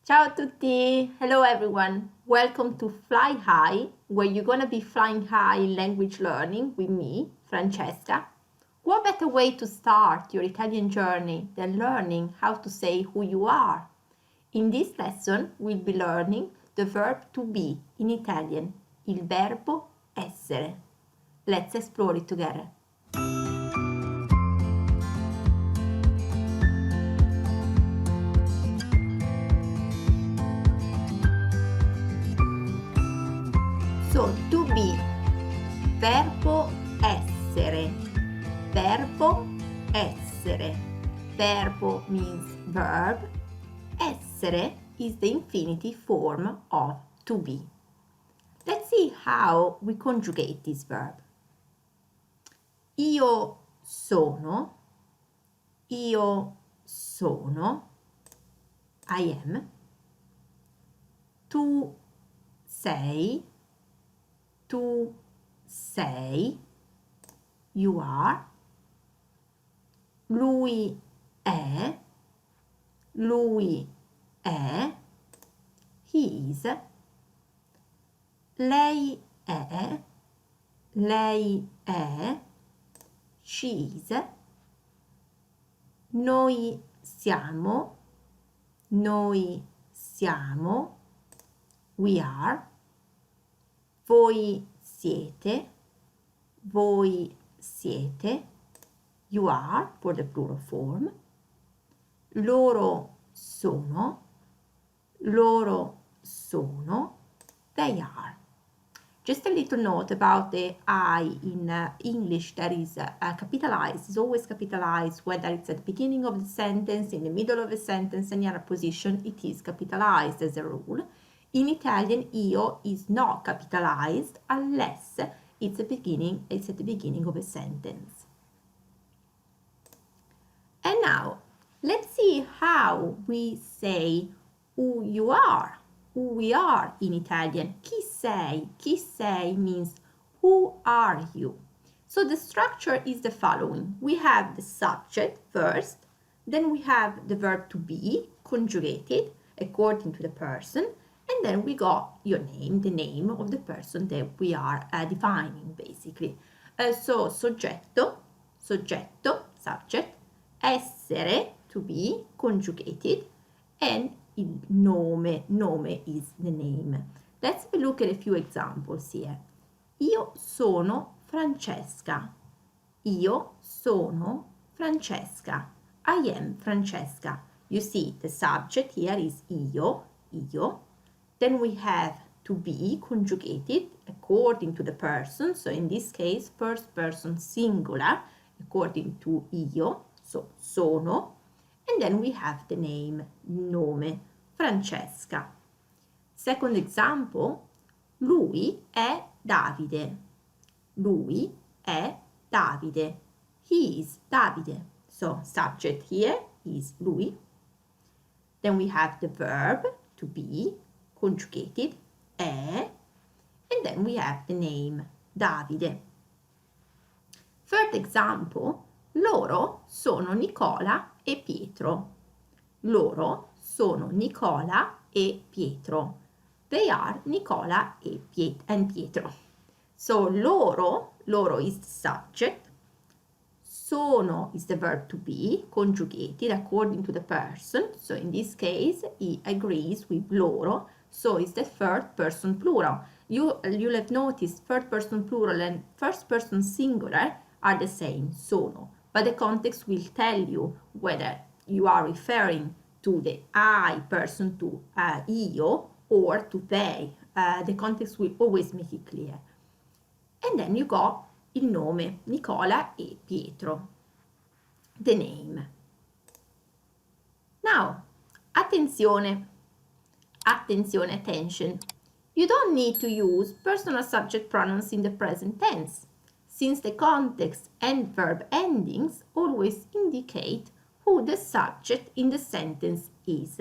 Ciao a tutti! Hello everyone! Welcome to Fly High, where you're gonna be flying high in language learning with me, Francesca. What better way to start your Italian journey than learning how to say who you are? In this lesson, we'll be learning the verb to be in Italian, il verbo essere. Let's explore it together. So, to be, verbo essere, verbo essere. Verbo means verb, essere is the infinitive form of to be. Let's see how we conjugate this verb. Io sono, I am. Tu sei, you are. Lui è, he is. Lei è, she is. Noi siamo, we are. Voi siete, you are for the plural form. Loro sono, they are. Just a little note about the I in English that is capitalized, is always capitalized, whether it's at the beginning of the sentence, in the middle of the sentence, any other position, it is capitalized as a rule. In Italian, io is not capitalized unless it's at the beginning of a sentence. And now, let's see how we say who you are, who we are in Italian. Chi sei means who are you. So the structure is the following. We have the subject first, then we have the verb to be conjugated according to the person, and then we got your name, the name of the person that we are defining, basically. So soggetto, subject, essere, to be, conjugated, and il nome is the name. Let's have a look at a few examples here. Io sono Francesca. I am Francesca. You see, the subject here is io. Then we have to be conjugated according to the person. So in this case, first person singular, according to io, so sono. And then we have the name, nome, Francesca. Second example, lui è Davide. He is Davide. So subject here is lui. Then we have the verb to be conjugated è, and then we have the name Davide. Third example, loro sono Nicola e Pietro. They are Nicola and Pietro. So loro is the subject. Sono is the verb to be, conjugated according to the person. So in this case, he agrees with loro. So it's the third person plural. You'll have noticed third person plural and first person singular are the same, sono. But the context will tell you whether you are referring to the I person, to io, or to they. The context will always make it clear. And then you got il nome, Nicola e Pietro. The name. Now, attention. You don't need to use personal subject pronouns in the present tense, since the context and verb endings always indicate who the subject in the sentence is.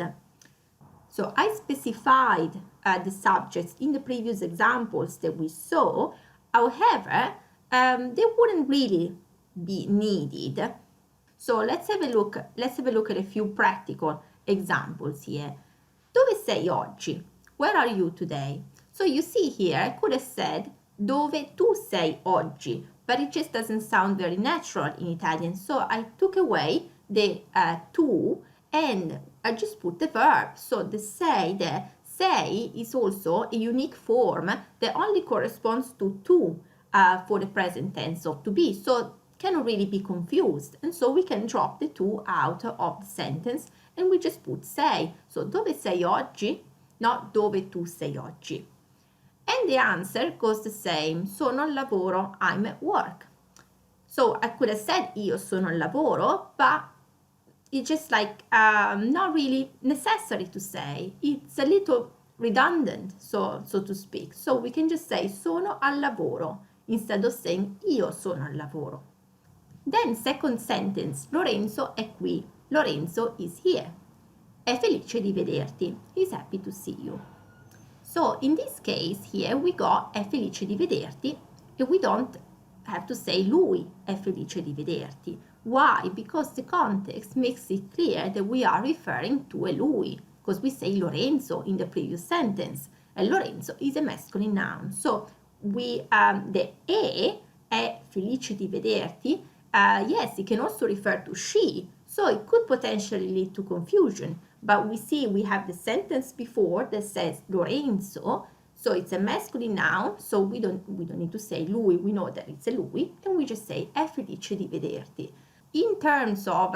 So I specified the subjects in the previous examples that we saw. However, they wouldn't really be needed. So let's have a look at a few practical examples here. Dove sei oggi? Where are you today? So you see here, I could have said dove tu sei oggi, but it just doesn't sound very natural in Italian. So I took away the tu and I just put the verb. So the sei is also a unique form that only corresponds to tu for the present tense of to be. So cannot really be confused. And so we can drop the tu out of the sentence and we just put sei. So dove sei oggi? Not dove tu sei oggi. And the answer goes the same. Sono al lavoro, I'm at work. So I could have said io sono al lavoro, but it's just like not really necessary to say. It's a little redundant, so to speak. So we can just say sono al lavoro instead of saying io sono al lavoro. Then second sentence, Lorenzo è qui. Lorenzo is here. È felice di vederti. He's happy to see you. So in this case here we got è felice di vederti and we don't have to say lui è felice di vederti. Why? Because the context makes it clear that we are referring to a lui, because we say Lorenzo in the previous sentence and Lorenzo is a masculine noun. So we the è felice di vederti. Yes, it can also refer to she, so it could potentially lead to confusion. But we see we have the sentence before that says Lorenzo, so it's a masculine noun, so we don't need to say lui, we know that it's a lui, and we just say è felice di vederti. In terms of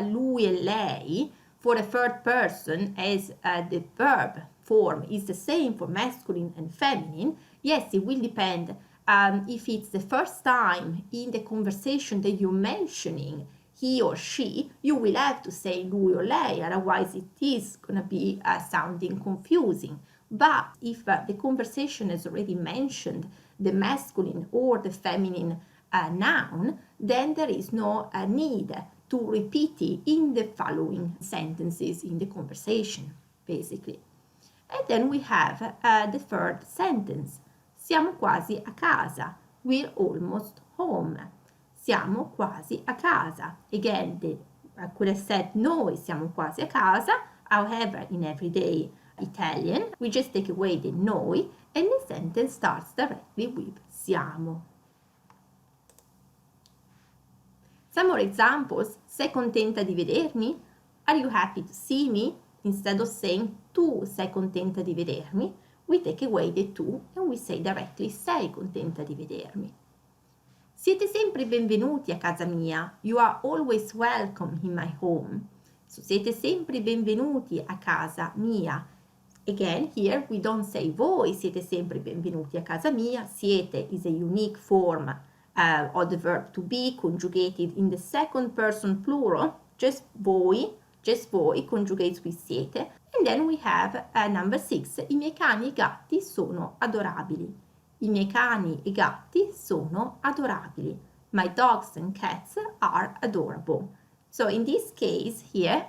lui e lei, for the third person, as the verb form is the same for masculine and feminine, yes, it will depend. If it's the first time in the conversation that you're mentioning he or she, you will have to say lui or lei, otherwise it is going to be sounding confusing. But if the conversation has already mentioned the masculine or the feminine noun, then there is no need to repeat it in the following sentences in the conversation, basically. And then we have the third sentence. Siamo quasi a casa. We're almost home. Siamo quasi a casa. Again, I could have said noi siamo quasi a casa. However, in everyday Italian, we just take away the noi and the sentence starts directly with siamo. Some more examples. Sei contenta di vedermi? Are you happy to see me? Instead of saying tu sei contenta di vedermi, we take away the tu and we say directly sei contenta di vedermi. Siete sempre benvenuti a casa mia. You are always welcome in my home. So siete sempre benvenuti a casa mia. Again, here we don't say voi siete sempre benvenuti a casa mia. Siete is a unique form of the verb to be conjugated in the second person plural. Just voi conjugates with siete. And then we have number 6. I miei cani e gatti sono adorabili. I miei cani e gatti sono adorabili. My dogs and cats are adorable. So in this case here,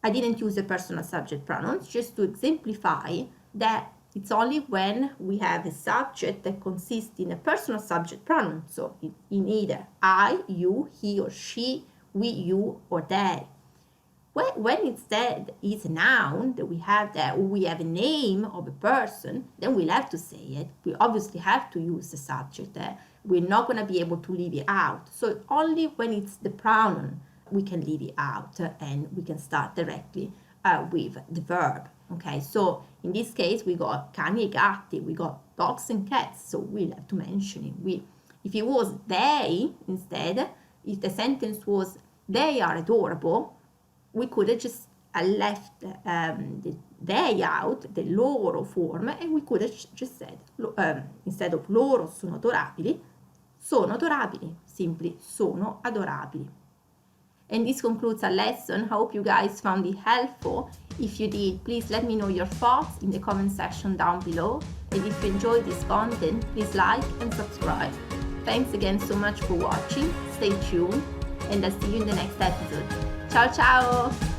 I didn't use the personal subject pronouns just to exemplify that it's only when we have a subject that consists in a personal subject pronoun. So in either I, you, he or she, we, you, or they. When instead is a noun that we have there, or we have a name of a person, then we'll have to say it. We obviously have to use the subject there. We're not going to be able to leave it out. So only when it's the pronoun, we can leave it out and we can start directly with the verb. Okay, so in this case, we got cani e gatti, we got dogs and cats, so we'll have to mention it. If it was they instead, if the sentence was they are adorable, we could have just left the they out, the loro form, and we could have just said, instead of loro sono adorabili, simply sono adorabili. And this concludes our lesson. I hope you guys found it helpful. If you did, please let me know your thoughts in the comment section down below. And if you enjoyed this content, please like and subscribe. Thanks again so much for watching. Stay tuned, and I'll see you in the next episode. Ciao ciao!